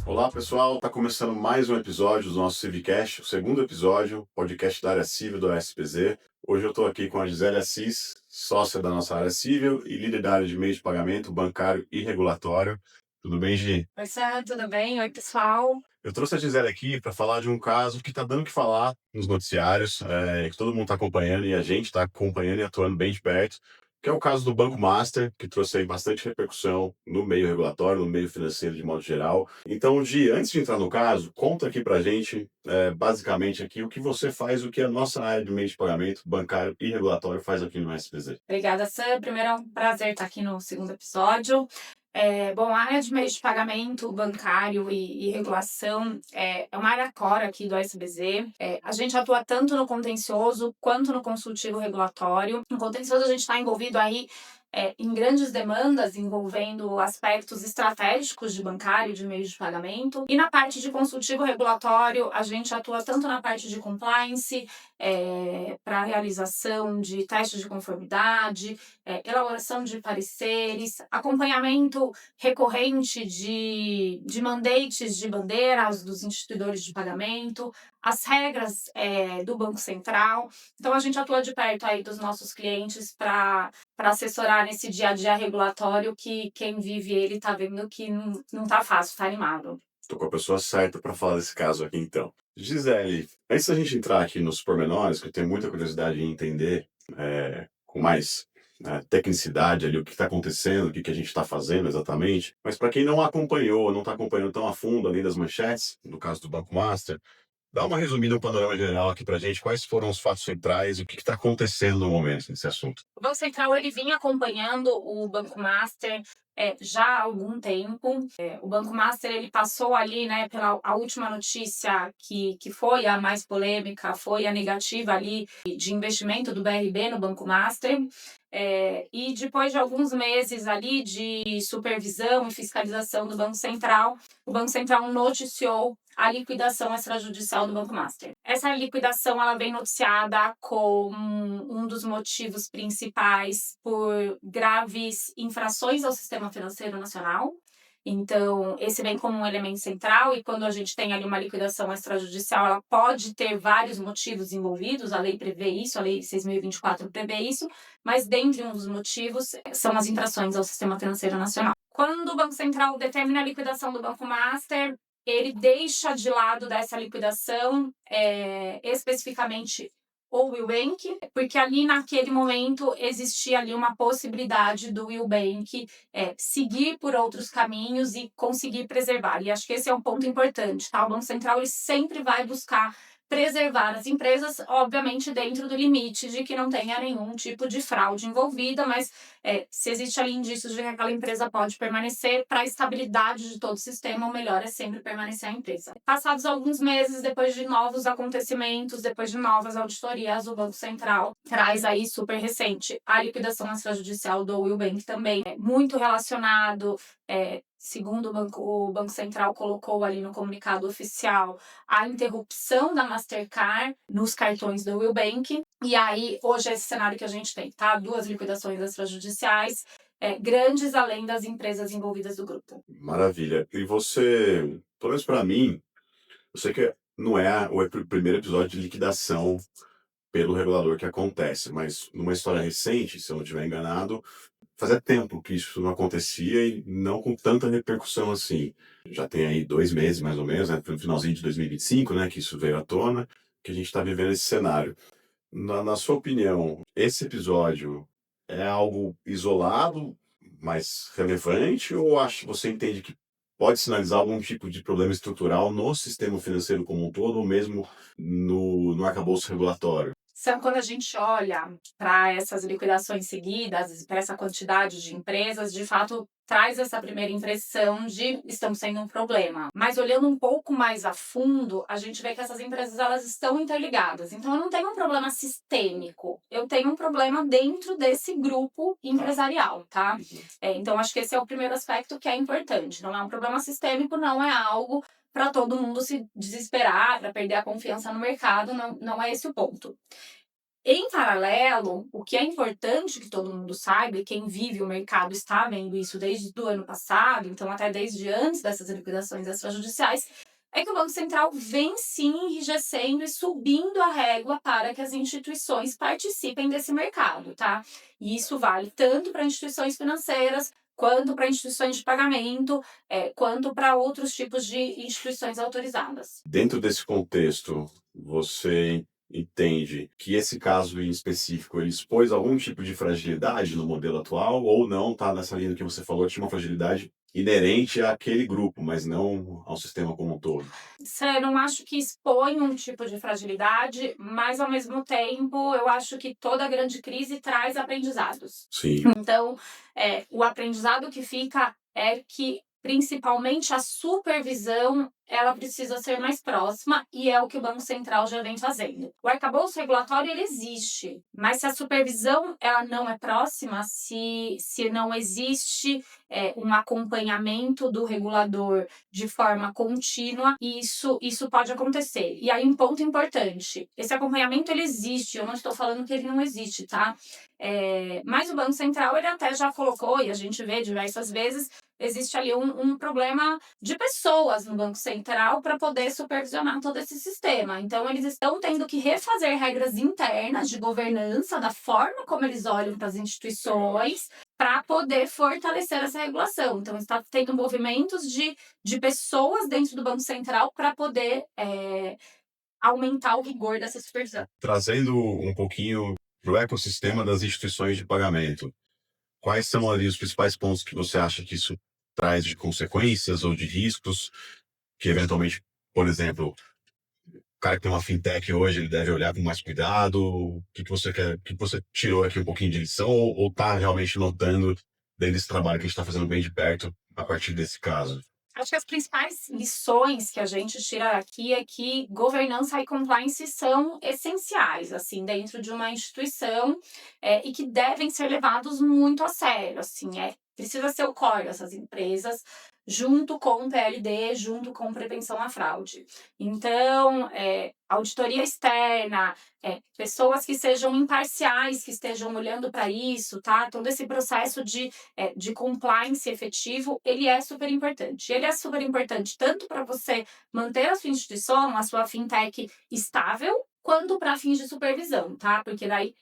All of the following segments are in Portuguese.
Olá pessoal, está começando mais um episódio do nosso Civicast, o segundo episódio, podcast da área civil do SPZ. Hoje eu estou aqui com a Gisele Assis, sócia da nossa área civil e líder da área de meio de pagamento bancário e regulatório. Tudo bem, Gi? Oi, Sam, tudo bem? Oi, pessoal. Eu trouxe a Gisele aqui para falar de um caso que está dando o que falar nos noticiários, que todo mundo está acompanhando e a gente está acompanhando e atuando bem de perto, que é o caso do Banco Master, que trouxe aí bastante repercussão no meio regulatório, no meio financeiro de modo geral. Então, Gi, antes de entrar no caso, conta aqui para a gente, basicamente aqui, o que você faz, o que a nossa área de meio de pagamento bancário e regulatório faz aqui no SPZ. Obrigada, Sam. Primeiro é um prazer estar aqui no segundo episódio. Bom, a área de meio de pagamento bancário e regulação é uma área core aqui do SBZ. A gente atua tanto no contencioso quanto no consultivo regulatório. No contencioso, a gente está envolvido aí em grandes demandas envolvendo aspectos estratégicos de bancário, de meios de pagamento. E na parte de consultivo regulatório, a gente atua tanto na parte de compliance, para a realização de testes de conformidade, elaboração de pareceres, acompanhamento recorrente de mandates de bandeiras dos instituidores de pagamento, as regras do Banco Central. Então, a gente atua de perto aí dos nossos clientes para assessorar nesse dia a dia regulatório que quem vive ele está vendo que não está fácil, está animado. Estou com a pessoa certa para falar desse caso aqui, então. Gisele, antes da gente entrar aqui nos pormenores, que eu tenho muita curiosidade em entender com mais tecnicidade ali o que está acontecendo, o que a gente está fazendo exatamente, mas para quem não acompanhou, não está acompanhando tão a fundo além das manchetes, no caso do Banco Master, dá uma resumida, um panorama geral aqui para a gente, quais foram os fatos centrais e o que está acontecendo no momento nesse assunto. O Banco Central ele vinha acompanhando o Banco Master já há algum tempo. O Banco Master ele passou ali, né, pela a última notícia que foi a mais polêmica, foi a negativa ali de investimento do BRB no Banco Master. E depois de alguns meses ali de supervisão e fiscalização do Banco Central, o Banco Central noticiou a liquidação extrajudicial do Banco Master. Essa liquidação ela vem noticiada como um dos motivos principais por graves infrações ao sistema financeiro nacional. Então, esse vem como um elemento central, e quando a gente tem ali uma liquidação extrajudicial, ela pode ter vários motivos envolvidos, a lei prevê isso, a lei 6.024 prevê isso, mas dentre um dos motivos são as infrações ao sistema financeiro nacional. Quando o Banco Central determina a liquidação do Banco Master, ele deixa de lado dessa liquidação especificamente o Will Bank, porque ali naquele momento existia ali uma possibilidade do Will Bank seguir por outros caminhos e conseguir preservar. E acho que esse é um ponto importante, tá? O Banco Central ele sempre vai buscar preservar as empresas, obviamente dentro do limite de que não tenha nenhum tipo de fraude envolvida, mas se existe ali indícios de que aquela empresa pode permanecer, para a estabilidade de todo o sistema, o melhor é sempre permanecer a empresa. Passados alguns meses, depois de novos acontecimentos, depois de novas auditorias, o Banco Central traz aí super recente a liquidação extrajudicial do Will Bank também, muito relacionado, segundo o Banco Central colocou ali no comunicado oficial, a interrupção da Mastercard nos cartões do Will Bank. E aí, hoje é esse cenário que a gente tem, tá? 2 liquidações extrajudiciais, grandes além das empresas envolvidas do grupo. Maravilha. E você, pelo menos para mim, eu sei que não é o primeiro episódio de liquidação pelo regulador que acontece, mas numa história recente, se eu não estiver enganado, fazia tempo que isso não acontecia e não com tanta repercussão assim. Já tem aí 2 meses, mais ou menos, né, no finalzinho de 2025, né, que isso veio à tona, que a gente está vivendo esse cenário. Na sua opinião, esse episódio é algo isolado, mas relevante, ou você entende que pode sinalizar algum tipo de problema estrutural no sistema financeiro como um todo, ou mesmo no arcabouço regulatório? Sabe, quando a gente olha para essas liquidações seguidas, para essa quantidade de empresas, de fato traz essa primeira impressão de estamos tendo um problema. Mas olhando um pouco mais a fundo, a gente vê que essas empresas elas estão interligadas. Então eu não tenho um problema sistêmico, eu tenho um problema dentro desse grupo empresarial, tá? Então acho que esse é o primeiro aspecto que é importante. Não é um problema sistêmico, não é algo para todo mundo se desesperar, para perder a confiança no mercado, não é esse o ponto. Em paralelo, o que é importante que todo mundo saiba, e quem vive o mercado está vendo isso desde o ano passado, então até desde antes dessas liquidações extrajudiciais, é que o Banco Central vem sim enrijecendo e subindo a régua para que as instituições participem desse mercado, tá? E isso vale tanto para instituições financeiras, quanto para instituições de pagamento, quanto para outros tipos de instituições autorizadas. Dentro desse contexto, você entende que esse caso em específico ele expôs algum tipo de fragilidade no modelo atual ou não? Tá nessa linha do que você falou, tinha uma fragilidade inerente àquele grupo, mas não ao sistema como um todo. Você não acho que expõe um tipo de fragilidade, mas ao mesmo tempo eu acho que toda grande crise traz aprendizados. Sim. Então, o aprendizado que fica é que, principalmente, a supervisão ela precisa ser mais próxima e é o que o Banco Central já vem fazendo. O arcabouço regulatório ele existe, mas se a supervisão ela não é próxima, se não existe um acompanhamento do regulador de forma contínua, isso pode acontecer. E aí um ponto importante, esse acompanhamento ele existe, eu não estou falando que ele não existe, tá? Mas o Banco Central ele até já colocou, e a gente vê diversas vezes, existe ali um problema de pessoas no Banco Central para poder supervisionar todo esse sistema. Então, eles estão tendo que refazer regras internas de governança, da forma como eles olham para as instituições, para poder fortalecer essa regulação. Então, está tendo movimentos de pessoas dentro do Banco Central para poder aumentar o rigor dessa supervisão. Trazendo um pouquinho para o ecossistema das instituições de pagamento, quais são ali os principais pontos que você acha que isso traz de consequências ou de riscos que eventualmente, por exemplo, o cara que tem uma fintech hoje, ele deve olhar com mais cuidado? O que você quer, o que você tirou aqui um pouquinho de lição ou tá realmente notando desse trabalho que a gente está fazendo bem de perto a partir desse caso? Acho que as principais lições que a gente tira aqui é que governança e compliance são essenciais, assim, dentro de uma instituição, e que devem ser levados muito a sério, assim, precisa ser o core dessas empresas, junto com o PLD, junto com prevenção à fraude. Então, auditoria externa, pessoas que sejam imparciais, que estejam olhando para isso, tá? Todo esse processo de compliance efetivo, ele é super importante. Ele é super importante tanto para você manter a sua instituição, a sua fintech estável, quanto para fins de supervisão, tá? Porque daí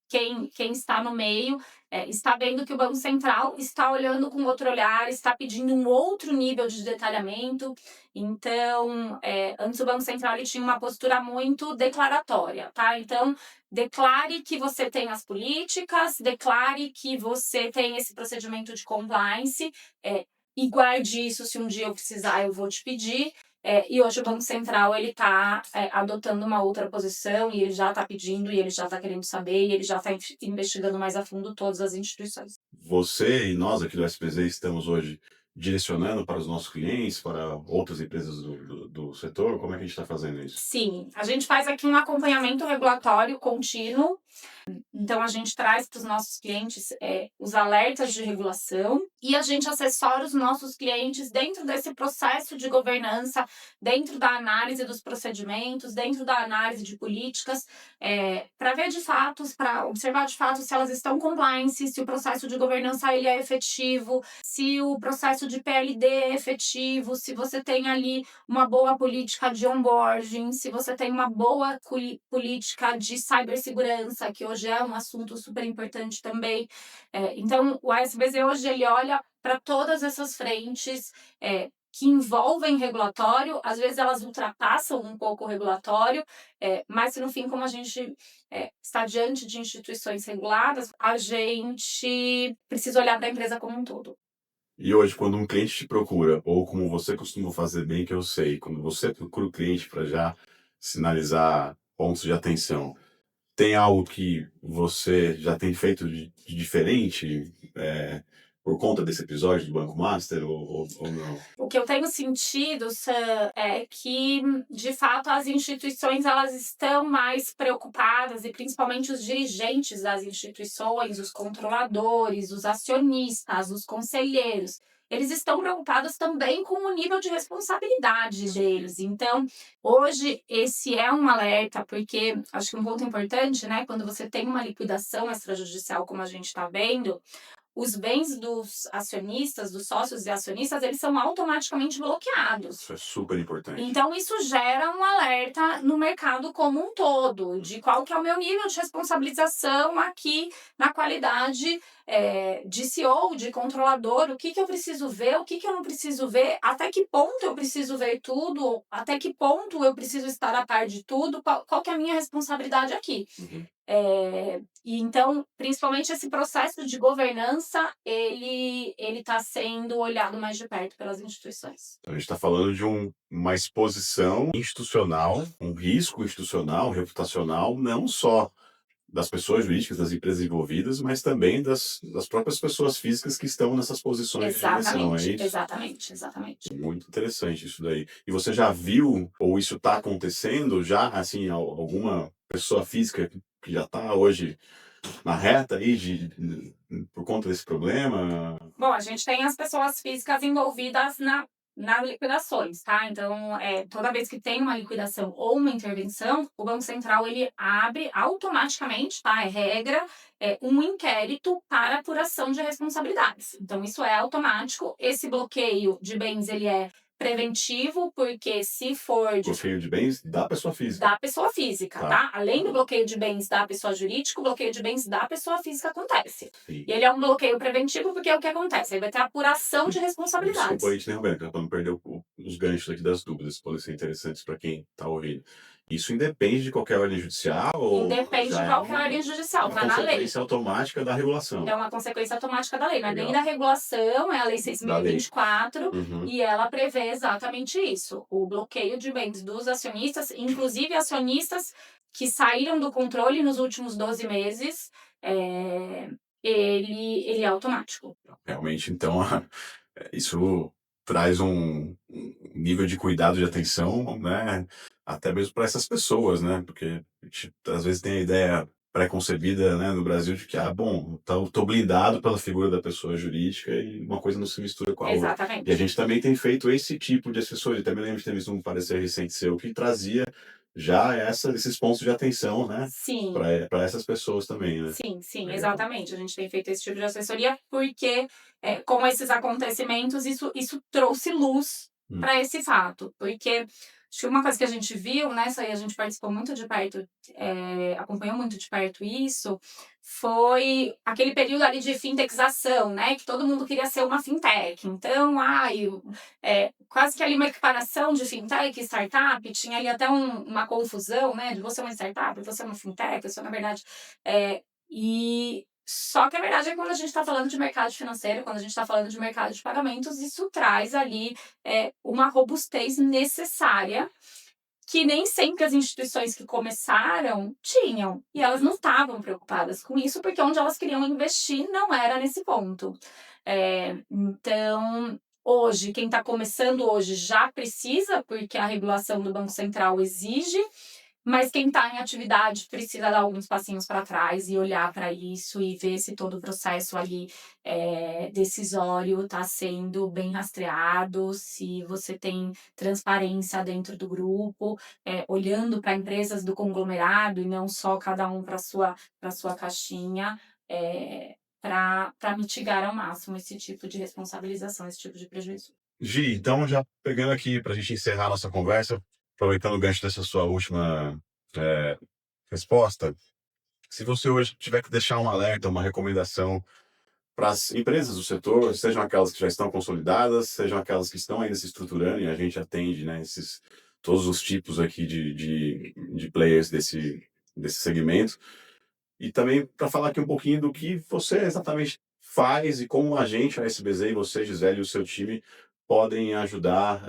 quem está no meio está vendo que o Banco Central está olhando com outro olhar, está pedindo um outro nível de detalhamento. Então, antes o Banco Central ele tinha uma postura muito declaratória, tá? Então, declare que você tem as políticas, declare que você tem esse procedimento de compliance, e guarde isso, se um dia eu precisar, eu vou te pedir. E hoje o Banco Central ele está adotando uma outra posição e ele já está pedindo e ele já está querendo saber e ele já está investigando mais a fundo todas as instituições. Você e nós aqui do SPZ estamos hoje direcionando para os nossos clientes, para outras empresas do setor? Como é que a gente está fazendo isso? Sim, a gente faz aqui um acompanhamento regulatório contínuo. Então, a gente traz para os nossos clientes os alertas de regulação e a gente assessora os nossos clientes dentro desse processo de governança, dentro da análise dos procedimentos, dentro da análise de políticas, para ver de fato, para observar de fato se elas estão compliance, se o processo de governança ele é efetivo, se o processo de PLD é efetivo, se você tem ali uma boa política de onboarding, se você tem uma boa política de cibersegurança, que hoje é um assunto super importante também. Então, o ASBZ hoje ele olha para todas essas frentes que envolvem regulatório, às vezes elas ultrapassam um pouco o regulatório, mas no fim, como a gente está diante de instituições reguladas, a gente precisa olhar para a empresa como um todo. E hoje, quando um cliente te procura, ou como você costuma fazer bem, que eu sei, quando você procura o cliente para já sinalizar pontos de atenção, tem algo que você já tem feito de diferente? por conta desse episódio do Banco Master ou não? O que eu tenho sentido, Sam, é que, de fato, as instituições elas estão mais preocupadas, e principalmente os dirigentes das instituições, os controladores, os acionistas, os conselheiros, eles estão preocupados também com o nível de responsabilidade deles. Então, hoje, esse é um alerta, porque acho que um ponto importante, né, quando você tem uma liquidação extrajudicial, como a gente está vendo, os bens dos acionistas, dos sócios e acionistas, eles são automaticamente bloqueados. Isso é super importante. Então, isso gera um alerta no mercado como um todo, de qual que é o meu nível de responsabilização aqui na qualidade de CEO, de controlador, o que, que eu preciso ver, o que, que eu não preciso ver, até que ponto eu preciso ver tudo, até que ponto eu preciso estar a par de tudo, qual que é a minha responsabilidade aqui. Uhum. E então, principalmente esse processo de governança, ele está sendo olhado mais de perto pelas instituições. Então, a gente está falando de uma exposição institucional, um risco institucional, reputacional, não só das pessoas jurídicas, das empresas envolvidas, mas também das próprias pessoas físicas que estão nessas posições de direção, é Exatamente, isso? exatamente, exatamente. Muito interessante isso daí. E você já viu, ou isso está acontecendo, já, assim, alguma pessoa física que já está hoje na reta aí por conta desse problema? Bom, a gente tem as pessoas físicas envolvidas nas liquidações, tá? Então, toda vez que tem uma liquidação ou uma intervenção, o Banco Central ele abre automaticamente, tá? É regra, um inquérito para apuração de responsabilidades. Então, isso é automático. Esse bloqueio de bens ele é preventivo, porque se for de Bloqueio de bens da pessoa física. da pessoa física, tá? Além do bloqueio de bens da pessoa jurídica, o bloqueio de bens da pessoa física acontece. Sim. E ele é um bloqueio preventivo porque é o que acontece, aí vai ter apuração de responsabilidades. Desculpa aí te interrompendo, para não perder os ganchos aqui das dúvidas, podem ser interessantes para quem está ouvindo. Isso independe de qualquer ordem judicial ou Independe já de qualquer ordem judicial, uma tá na lei. consequência automática da regulação? É uma consequência automática da lei, não é nem Legal. da regulação, é a Lei Da lei. 6.024, Uhum. e ela prevê exatamente isso, o bloqueio de bens dos acionistas, inclusive acionistas que saíram do controle nos últimos 12 meses, ele é automático. Realmente, então, isso traz um nível de cuidado, de atenção, né? Até mesmo para essas pessoas, né? Porque a gente, às vezes tem a ideia preconcebida, né, no Brasil de que, bom, tô blindado pela figura da pessoa jurídica e uma coisa não se mistura com a outra. E a Exatamente. gente também tem feito esse tipo de assessoria. Também lembro de ter visto um parecer recente seu que trazia já esses pontos de atenção, né, Sim, para essas pessoas também, né? sim, Legal. exatamente. A gente tem feito esse tipo de assessoria porque, com esses acontecimentos, isso trouxe luz para esse fato. Porque acho que uma coisa que a gente viu, né, isso aí a gente participou muito de perto, acompanhou muito de perto isso, foi aquele período ali de fintechização, né, que todo mundo queria ser uma fintech. Então, quase que ali uma equiparação de fintech e startup, tinha ali até uma confusão, né, de você é uma startup, você é uma fintech, você na verdade... E só que a verdade é que quando a gente está falando de mercado financeiro, quando a gente está falando de mercado de pagamentos, isso traz ali uma robustez necessária que nem sempre as instituições que começaram tinham. E elas não estavam preocupadas com isso, porque onde elas queriam investir não era nesse ponto. Então, hoje, quem está começando hoje já precisa, porque a regulação do Banco Central exige, mas quem está em atividade precisa dar alguns passinhos para trás e olhar para isso e ver se todo o processo ali decisório está sendo bem rastreado, se você tem transparência dentro do grupo, olhando para empresas do conglomerado e não só cada um para sua caixinha, para mitigar ao máximo esse tipo de responsabilização, esse tipo de prejuízo. Gi, então já pegando aqui para a gente encerrar nossa conversa, aproveitando o gancho dessa sua última resposta, se você hoje tiver que deixar um alerta, uma recomendação para as empresas do setor, sejam aquelas que já estão consolidadas, sejam aquelas que estão ainda se estruturando, e a gente atende, né, todos os tipos aqui de players desse segmento, e também para falar aqui um pouquinho do que você exatamente faz e como a gente, a SBZ, e você, Gisele, e o seu time podem ajudar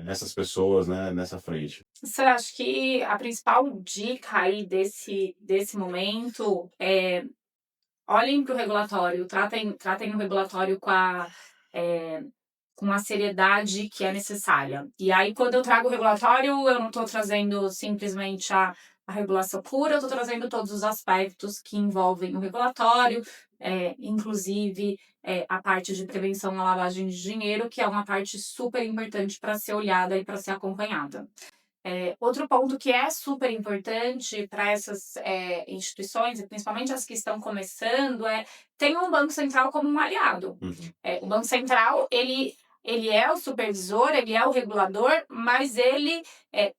essas pessoas, né, nessa frente. Você acha que a principal dica aí desse momento é olhem para o regulatório, tratem o regulatório com a seriedade que é necessária. E aí, quando eu trago o relatório, eu não estou trazendo simplesmente a regulação pura, eu estou trazendo todos os aspectos que envolvem o regulatório, inclusive a parte de prevenção à lavagem de dinheiro, que é uma parte super importante para ser olhada e para ser acompanhada. Outro ponto que é super importante para essas instituições, e principalmente as que estão começando, tenham o Banco Central como um aliado. Uhum. O Banco Central, ele é o supervisor, ele é o regulador, mas ele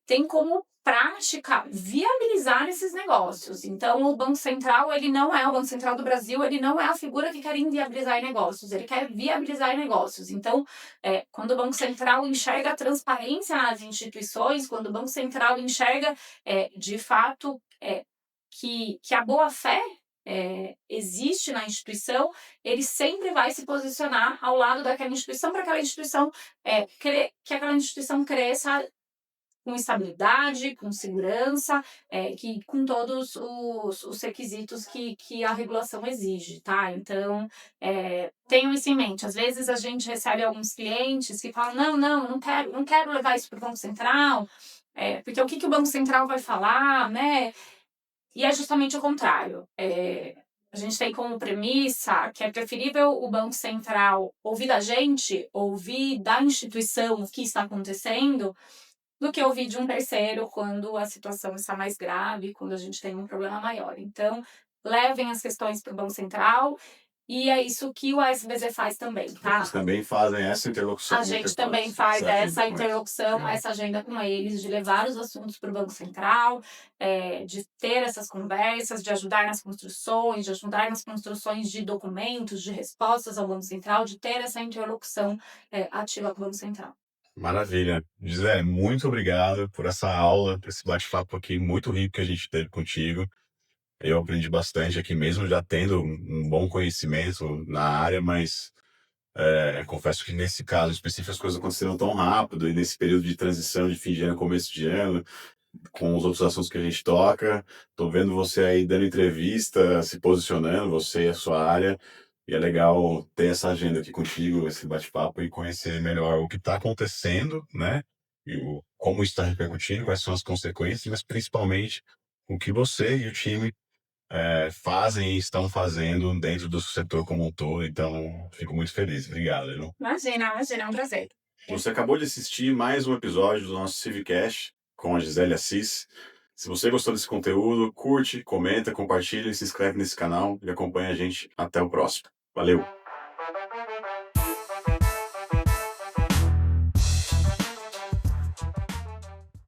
tem como prática viabilizar esses negócios. Então, o Banco Central, ele não é o Banco Central do Brasil, ele não é a figura que quer inviabilizar negócios, ele quer viabilizar negócios. Então, quando o Banco Central enxerga a transparência nas instituições, quando o Banco Central enxerga, de fato, que a boa-fé existe na instituição, ele sempre vai se posicionar ao lado daquela instituição para aquela instituição que aquela instituição cresça com estabilidade, com segurança, com todos os requisitos que a regulação exige, tá? Então, tenham isso em mente. Às vezes a gente recebe alguns clientes que falam, não, não quero levar isso para o Banco Central, porque o que o Banco Central vai falar, né? E é justamente o contrário. A gente tem como premissa que é preferível o Banco Central ouvir da gente, ouvir da instituição o que está acontecendo, do que ouvir de um terceiro quando a situação está mais grave, quando a gente tem um problema maior. Então, levem as questões para o Banco Central e é isso que o ASBZ faz também, tá? Vocês também fazem essa interlocução A com gente interpartes, também faz essa agenda essa com eles. interlocução, essa agenda com eles, de levar os assuntos para o Banco Central, de ter essas conversas, de ajudar nas construções, de ajudar nas construções de documentos, de respostas ao Banco Central, de ter essa interlocução ativa com o Banco Central. Maravilha. Gisele, muito obrigado por essa aula, por esse bate-papo aqui muito rico que a gente teve contigo. Eu aprendi bastante aqui mesmo, já tendo um bom conhecimento na área, mas confesso que nesse caso específico as coisas aconteceram tão rápido e nesse período de transição de fim de ano, começo de ano, com os outros assuntos que a gente toca. Tô vendo você aí dando entrevista, se posicionando, você e a sua área. E é legal ter essa agenda aqui contigo, esse bate-papo e conhecer melhor o que está acontecendo, né? E como isso está repercutindo, quais são as consequências, mas principalmente o que você e o time fazem e estão fazendo dentro do setor como um todo. Então, fico muito feliz. Obrigado, viu? Imagina, é um prazer. Você acabou de assistir mais um episódio do nosso Civicast com a Gisele Assis. Se você gostou desse conteúdo, curte, comenta, compartilha, se inscreve nesse canal e acompanha a gente até o próximo. Valeu!